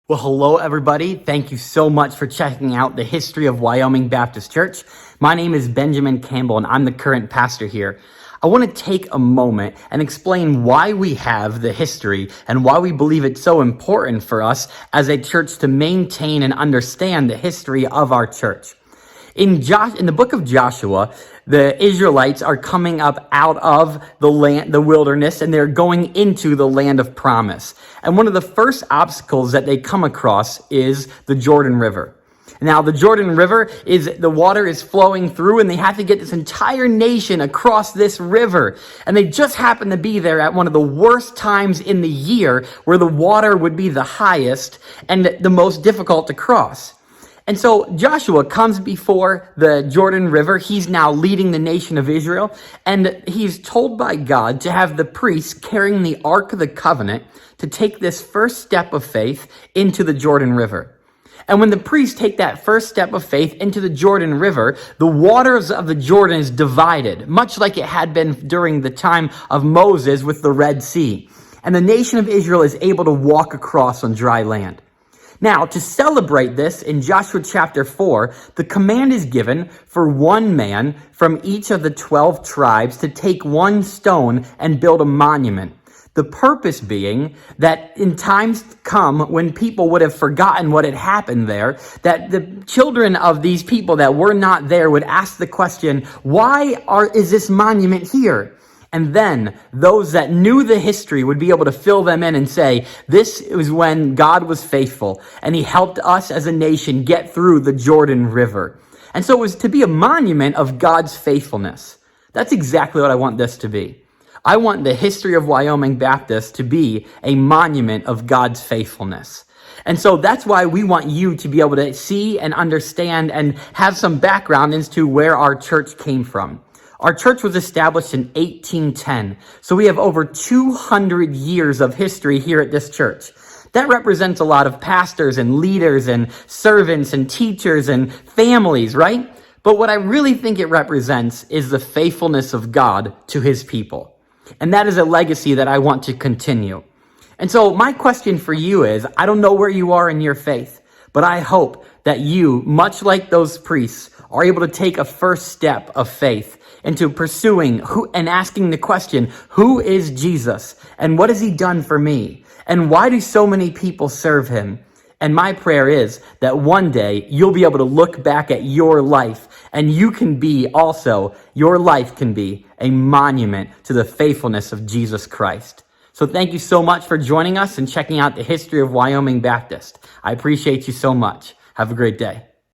Well, hello, everybody. Thank you so much for checking out the history of Wyoming Baptist Church. My name is Benjamin Campbell, and I'm the current pastor here. I want to take a moment and explain why we have the history and why we believe it's so important for us as a church to maintain and understand the history of our church. In the book of Joshua, the Israelites are coming up out of the wilderness, and they're going into the land of promise. And one of the first obstacles that they come across is the Jordan River. Now, the Jordan River the water is flowing through, and they have to get this entire nation across this river. And they just happen to be there at one of the worst times in the year where the water would be the highest and the most difficult to cross. And so Joshua comes before the Jordan River. He's now leading the nation of Israel, and he's told by God to have the priests carrying the Ark of the Covenant to take this first step of faith into the Jordan River. And when the priests take that first step of faith into the Jordan River, the waters of the Jordan is divided, much like it had been during the time of Moses with the Red Sea. And the nation of Israel is able to walk across on dry land. Now, to celebrate this, in Joshua chapter 4, the command is given for one man from each of the 12 tribes to take one stone and build a monument. The purpose being that in times to come, when people would have forgotten what had happened there, that the children of these people that were not there would ask the question, is this monument here? And then those that knew the history would be able to fill them in and say, this is when God was faithful and he helped us as a nation get through the Jordan River. And so it was to be a monument of God's faithfulness. That's exactly what I want this to be. I want the history of Wyoming Baptist to be a monument of God's faithfulness. And so that's why we want you to be able to see and understand and have some background as to where our church came from. Our church was established in 1810, so we have over 200 years of history here at this church. That represents a lot of pastors and leaders and servants and teachers and families, right? But what I really think it represents is the faithfulness of God to his people. And that is a legacy that I want to continue. And so my question for you is, I don't know where you are in your faith, but I hope that you, much like those priests, are able to take a first step of faith into pursuing and asking the question, who is Jesus? And what has he done for me? And why do so many people serve him? And my prayer is that one day you'll be able to look back at your life and your life can be a monument to the faithfulness of Jesus Christ. So thank you so much for joining us and checking out the history of Wyoming Baptist. I appreciate you so much. Have a great day.